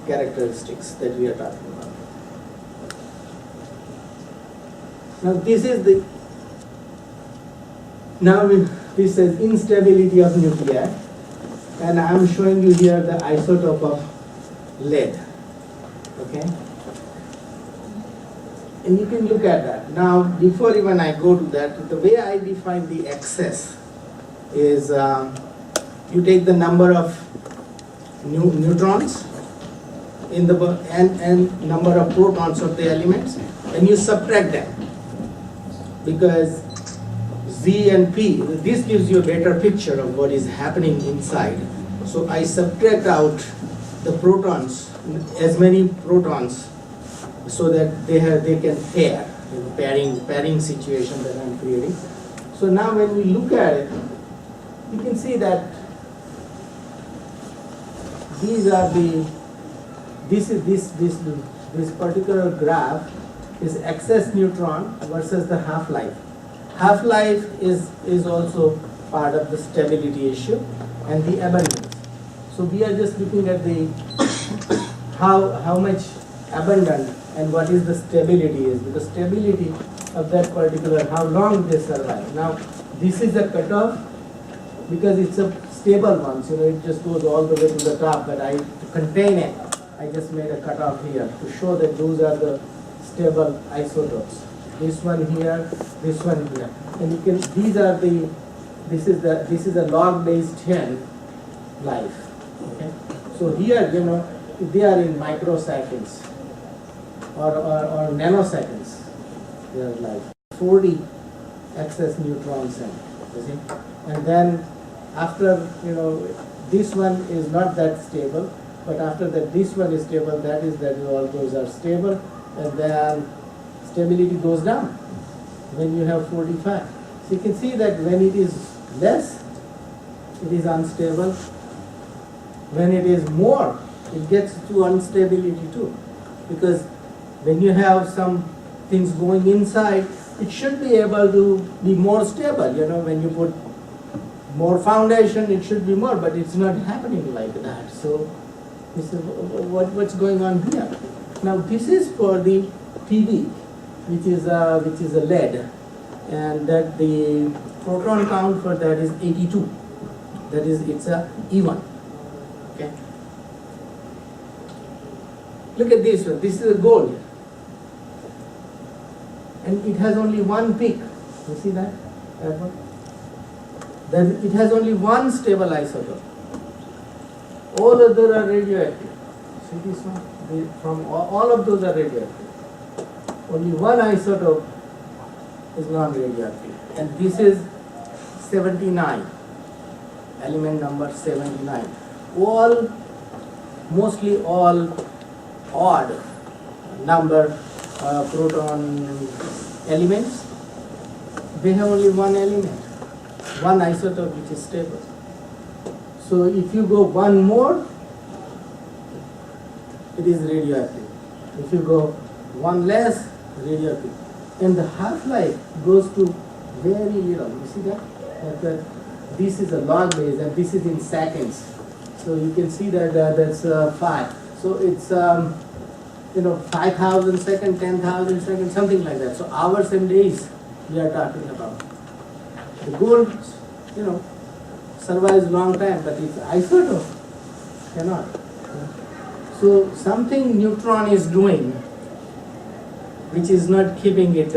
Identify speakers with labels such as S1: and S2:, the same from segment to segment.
S1: characteristics that we are talking about. Now this is the, this says instability of nuclei, and I am showing you here the isotope of lead. Okay? And you can look at that. Now, before even I go to that, the way I define the excess is you take the number of neutrons in the and number of protons of the elements, and you subtract them, because Z and P, this gives you a better picture of what is happening inside. So I subtract out the protons, as many protons, so that they can pair, pairing situation that I'm creating. So now when we look at it, you can see that these are this particular graph is excess neutron versus the half-life. Half-life is also part of the stability issue and the abundance. So we are just looking at the how much abundant and what is the stability is, because stability of that particular, how long they survive. Now this is a cutoff because it's a stable one, so it just goes all the way to the top, but to contain it, I just made a cutoff here to show that those are the stable isotopes. This one here, this one here, and you can, this is a log-based chain life. Okay, so here, they are in microseconds or nanoseconds. They are like 40 excess neutrons in, you see, and then after, this one is not that stable, but after that this one is stable, that is all those are stable, and then stability goes down when you have 45. So you can see that when it is less, it is unstable. When it is more, it gets to instability too, because when you have some things going inside, it should be able to be more stable. When you put more foundation, it should be more, but it's not happening like that. So this is what's going on here. Now this is for the Tb, which is a lead, and that the proton count for that is 82. That is, it's a E1. Okay. Look at this one. This is a gold, and it has only one peak. You see that? That one. Then it has only one stable isotope. All other are radioactive. See this one? From all of those are radioactive. Only one isotope is non-radioactive, and this is 79, element number 79. Mostly all odd number proton elements, they have only one element, one isotope which is stable. So if you go one more, it is radioactive. If you go one less, radioactive. And the half-life goes to very little. You see that? This is a log base, and this is in seconds. So you can see that that's 5. So it's 5,000 seconds, 10,000 seconds, something like that. So hours and days we are talking about. The gold, survives long time, but its isotope cannot. So something neutron is doing, which is not keeping it,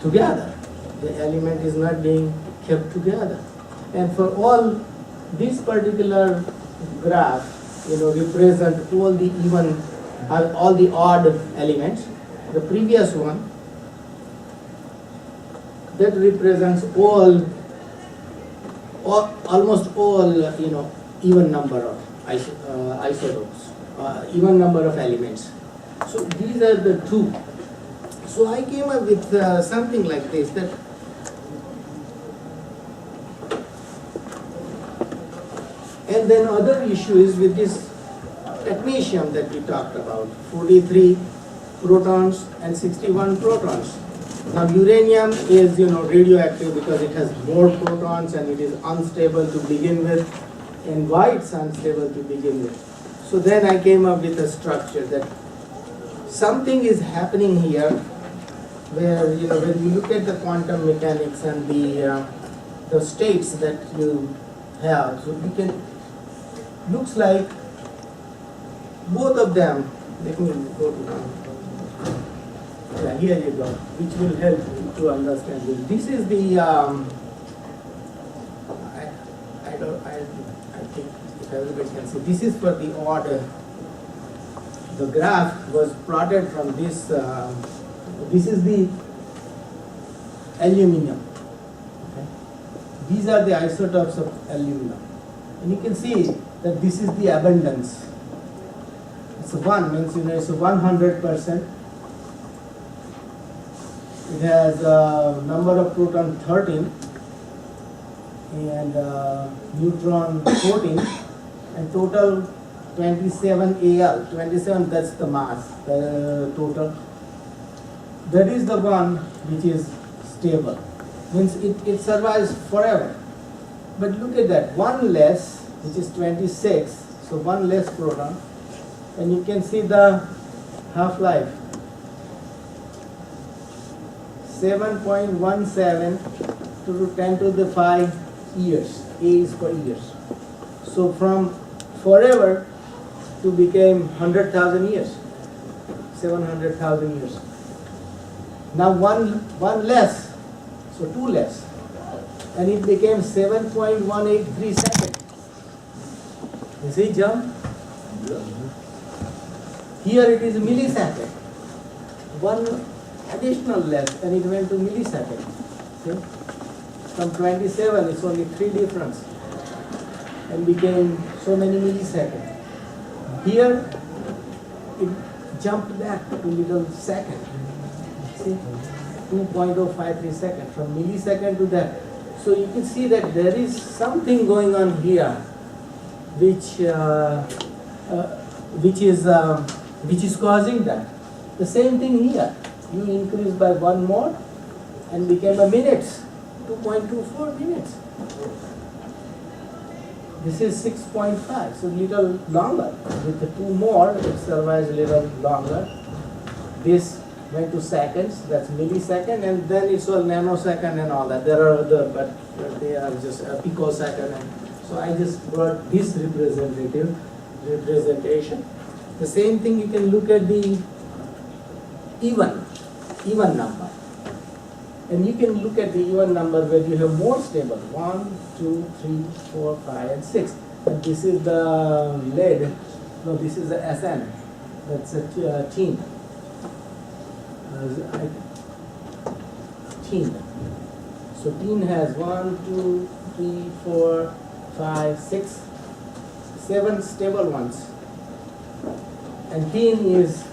S1: together. The element is not being kept together. And for all this particular graph, represent all the even, all the odd elements. The previous one, that represents almost all, even number of isotopes, even number of elements. So these are the two. So I came up with something like this, that and then other issue is with this technetium that we talked about, 43 protons and 61 protons. Now uranium is radioactive because it has more protons and it is unstable to begin with, and why it's unstable to begin with. So then I came up with a structure that something is happening here where, you know, when you look at the quantum mechanics and the states that you have, so you can, looks like both of them, let me go to one. Yeah, here you go, which will help you to understand this. This is the, I think if everybody can see, this is for the order. The graph was plotted from this, this is the aluminum. Okay. These are the isotopes of aluminum. And you can see that this is the abundance. It's 1, means, you know, it's 100%. It has a number of proton 13 and neutron 14 and total 27 Al. 27, that's the mass, the total. That is the one which is stable. Means it survives forever. But look at that, one less, which is 26, so one less proton, and you can see the half-life. 7.17 to 10 to the 5 years. A is for years. So from forever to became 100,000 years. 700,000 years. Now one less, so 2 less. And it became 7.183 seconds. You see jump? Here it is millisecond. One additional less and it went to millisecond. See? From 27 it's only 3 difference and became so many milliseconds. Here it jumped back to little second. See? 2.053 seconds from millisecond to that. So you can see that there is something going on here which is causing that. The same thing here. You increase by 1 more and became a minutes, 2.24 minutes. This is 6.5, so little longer. With the 2 more, it survives a little longer. This went to seconds, that's millisecond, and then it's all nanosecond and all that. There are other, but they are just a picosecond. And so I just brought this representation. The same thing you can look at the even number. And you can look at the even number where you have more stable, 1, 2, 3, 4, 5, and 6. And this is the lead, no, this is the SN, that's a teen. Teen. So teen has 1, 2, 3, 4, 5, 6, 7 stable ones. And teen is,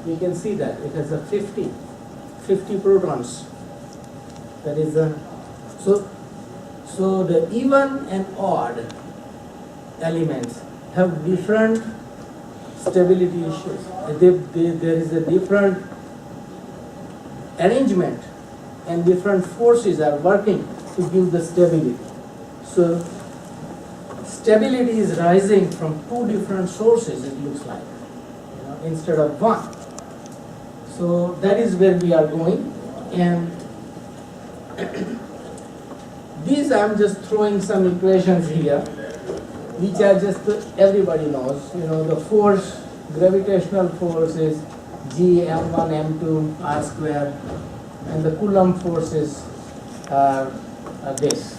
S1: you can see that it has a 50 protons. That is a, so the even and odd elements have different stability issues. There is a different arrangement and different forces are working to give the stability. So stability is rising from 2 different sources, it looks like, you know, instead of 1. So that is where we are going, and these I'm just throwing some equations here, which are just everybody knows. You know, the force, gravitational force is G m1 m2 r square, and the Coulomb forces are this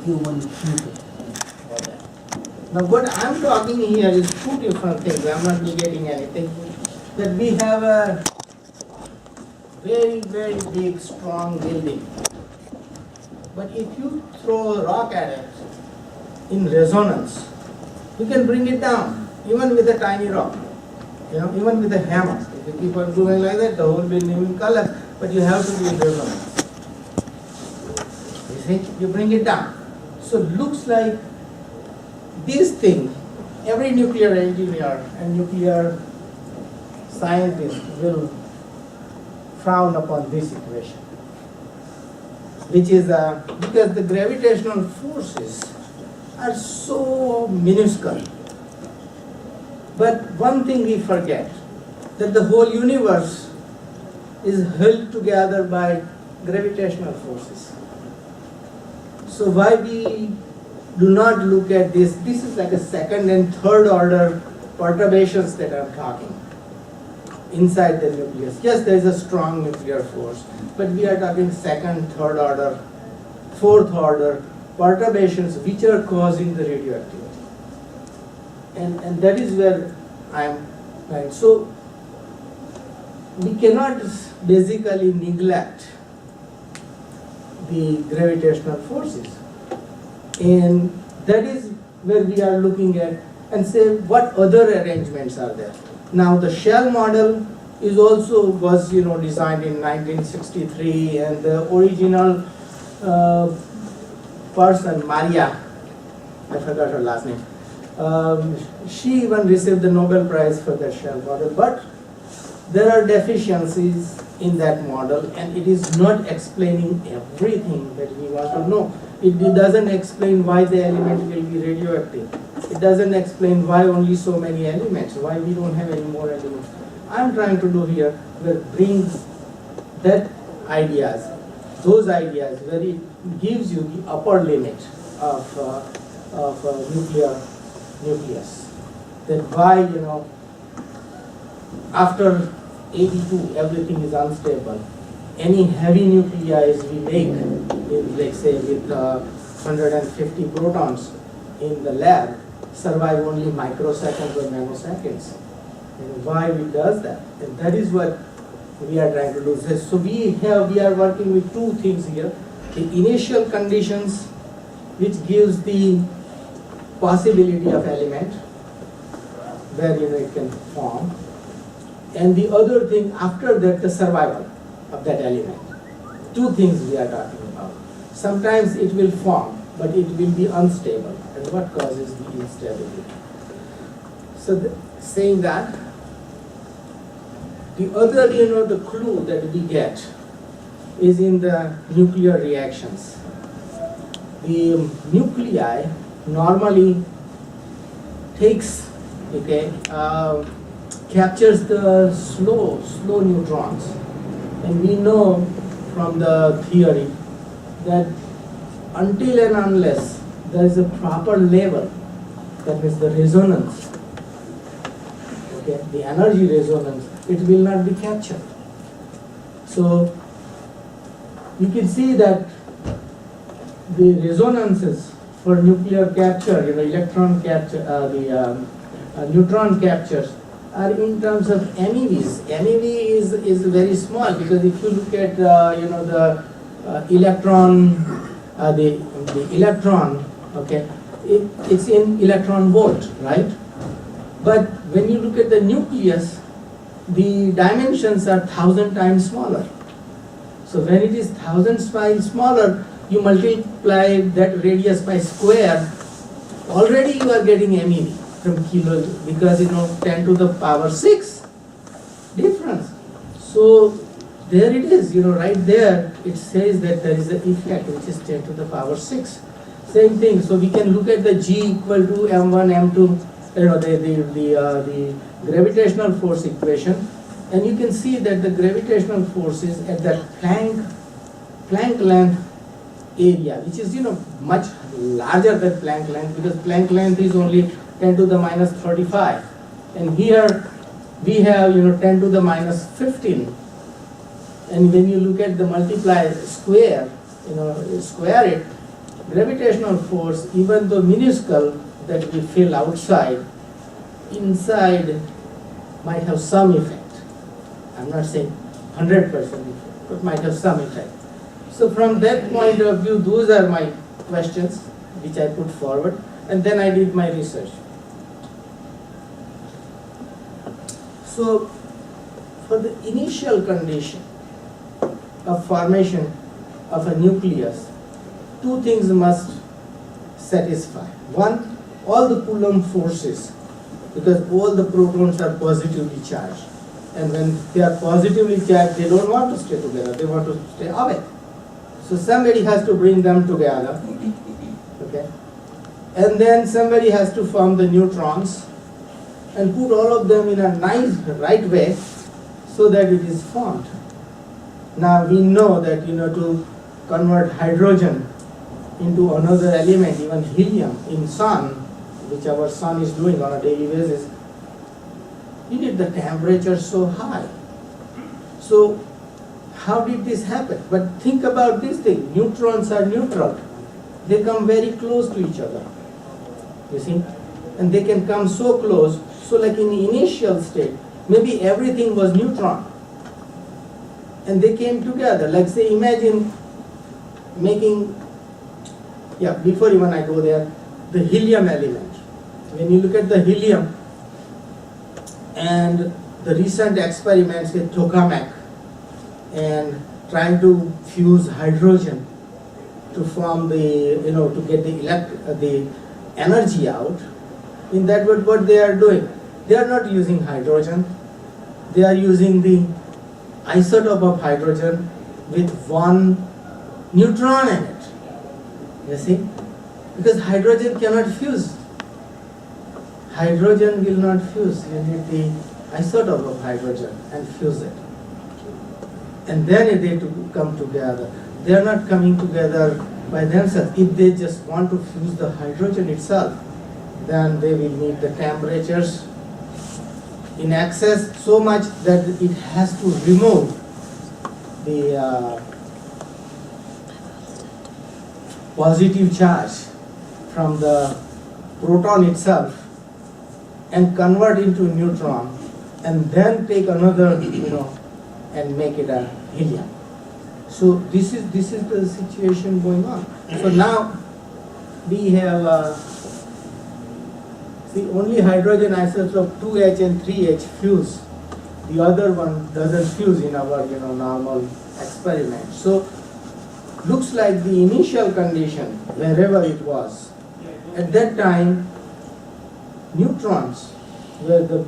S1: Q1 Q2. Now what I'm talking here is 2 different things. I'm not negating anything. That we have a very, very big, strong building. But if you throw a rock at it in resonance, you can bring it down, even with a tiny rock, you know, even with a hammer. If you keep on doing like that, the whole building will collapse, but you have to be in resonance. You see, you bring it down. So looks like this thing, every nuclear engineer and nuclear scientist will frown upon this equation, which is because the gravitational forces are so minuscule. But one thing we forget, that the whole universe is held together by gravitational forces. So why we do not look at this? This is like a second and third order perturbations that I'm talking inside the nucleus. Yes, there is a strong nuclear force, but we are talking second, third order, fourth order perturbations which are causing the radioactivity. And that is where I am right. So we cannot basically neglect the gravitational forces. And that is where we are looking at and say what other arrangements are there. Now the shell model is also was designed in 1963, and the original person, Maria, I forgot her last name, she even received the Nobel Prize for the shell model. But there are deficiencies in that model, and it is not explaining everything that we want to know. It doesn't explain why the element will be radioactive. It doesn't explain why only so many elements, why we don't have any more elements. I'm trying to do here where brings that ideas, those ideas where it gives you the upper limit of nucleus. Then why after 82 everything is unstable. Any heavy nuclei we make, let's say with 150 protons in the lab, survive only microseconds or nanoseconds. And why it does that? And that is what we are trying to do. So we are working with two things here: the initial conditions, which gives the possibility of element where it can form, and the other thing after that, the survival of that element. Two things we are talking about. Sometimes it will form, but it will be unstable. And what causes the instability? So saying that, the other, the clue that we get is in the nuclear reactions. The nuclei normally takes, captures the slow neutrons. And we know from the theory that until and unless there is a proper level, that means the resonance, the energy resonance, it will not be captured. So you can see that the resonances for nuclear capture, electron capture, neutron captures are in terms of MeVs. MeV is very small, because if you look at the electron, the electron, it's in electron volt, right? But when you look at the nucleus, the dimensions are 1,000 times smaller. So when it is 1,000 times smaller, you multiply that radius by square, already you are getting MeV from kilo, because 10 to the power 6 difference. So there it is, right there it says that there is an effect which is 10 to the power 6. Same thing, so we can look at the G equal to M1, M2, the gravitational force equation, and you can see that the gravitational force is at that Planck length area, which is much larger than Planck length, because Planck length is only 10 to the minus 35, and here we have 10 to the minus 15. And when you look at the multiply square, square it, gravitational force, even though minuscule that we feel outside, inside might have some effect. I'm not saying 100% effect, but might have some effect. So from that point of view, those are my questions which I put forward, and then I did my research. So for the initial condition of formation of a nucleus, two things must satisfy. One, all the Coulomb forces, because all the protons are positively charged. And when they are positively charged, they don't want to stay together, they want to stay away. So somebody has to bring them together. And then somebody has to form the neutrons and put all of them in a nice right way so that it is formed. Now we know that to convert hydrogen into another element, even helium in sun, which our sun is doing on a daily basis, you need the temperature so high. So how did this happen? But think about this thing, neutrons are neutral. They come very close to each other, you see, and they can come so close. So like in the initial state, maybe everything was neutron and they came together. Like say, imagine making, before even I go there, the helium element. When you look at the helium and the recent experiments with tokamak and trying to fuse hydrogen to form the, to get the energy out, in that what they are doing, they are not using hydrogen, they are using the isotope of hydrogen with one neutron in it, you see, because hydrogen cannot fuse. Hydrogen will not fuse, you need the isotope of hydrogen and fuse it. And then they come together. They are not coming together by themselves. If they just want to fuse the hydrogen itself, then they will need the temperatures in excess so much that it has to remove the positive charge from the proton itself and convert into neutron and then take another, and make it a helium. So this is the situation going on. So now we have see, only hydrogen isotope 2H and 3H fuse. The other one doesn't fuse in our normal experiment. So looks like the initial condition, wherever it was, at that time neutrons were the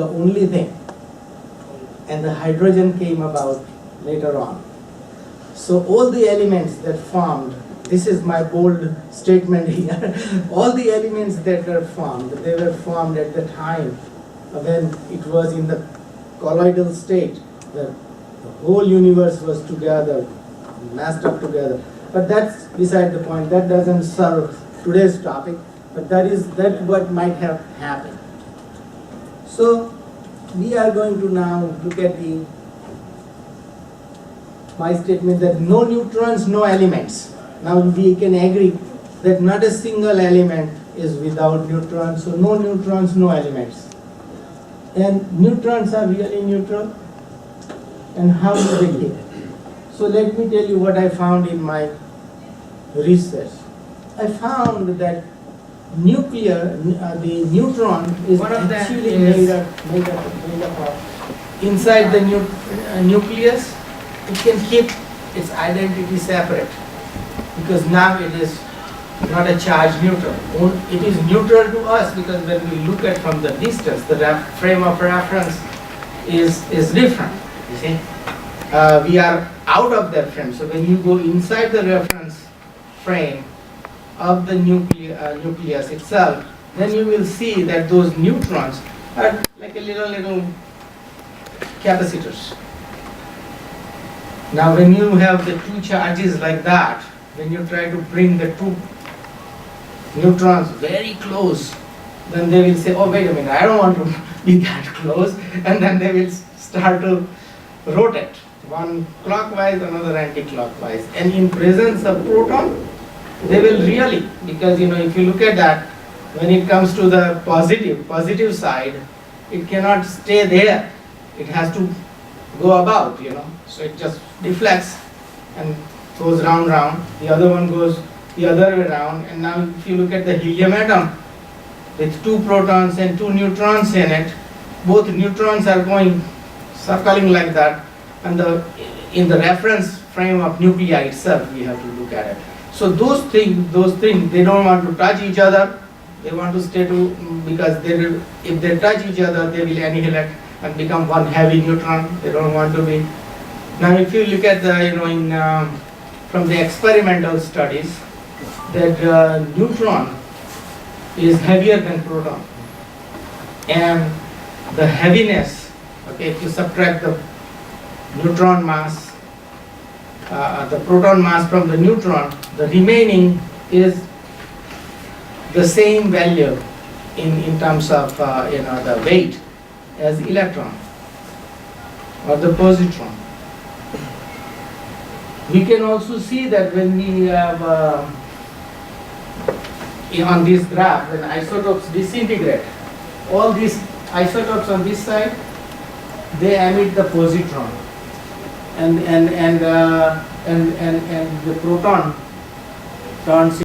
S1: only thing, and the hydrogen came about later on. So all the elements that formed, this is my bold statement here, all the elements that were formed, they were formed at the time when it was in the colloidal state, where the whole universe was together, mashed up together. But that's beside the point, that doesn't serve today's topic, but that's what might have happened. So we are going to now look at my statement that no neutrons, no elements. Now we can agree that not a single element is without neutrons, so no neutrons, no elements. And neutrons are really neutral, and how do they behave? So let me tell you what I found in my research. I found that the neutron is actually made up of inside the nucleus. It can keep its identity separate because now it is not a charged neutron. It is neutral to us because when we look at from the distance, the frame of reference is different. You see, we are out of that frame. So when you go inside the reference frame of the nucleus itself, then you will see that those neutrons are like a little capacitors. Now when you have the two charges like that, when you try to bring the two neutrons very close, then they will say, oh wait a minute, I don't want to be that close, and then they will start to rotate, one clockwise, another anti-clockwise, and in presence of proton, they will really, because if you look at that, when it comes to the positive side, it cannot stay there, it has to go about, so it just deflects and goes round, the other one goes the other way around. And now if you look at the helium atom with two protons and two neutrons in it, both neutrons are going circling like that, and in the reference frame of nuclei itself we have to look at it. So those things they don't want to touch each other, they want to stay because if they touch each other they will annihilate and become one heavy neutron. They don't want to be. Now if you look at the from the experimental studies, that neutron is heavier than proton, and the heaviness, okay, if you subtract the neutron mass, the proton mass from the neutron, the remaining is the same value in terms of the weight as electron or the positron. We can also see that when we have on this graph, when isotopes disintegrate, all these isotopes on this side, they emit the positron, and the proton turns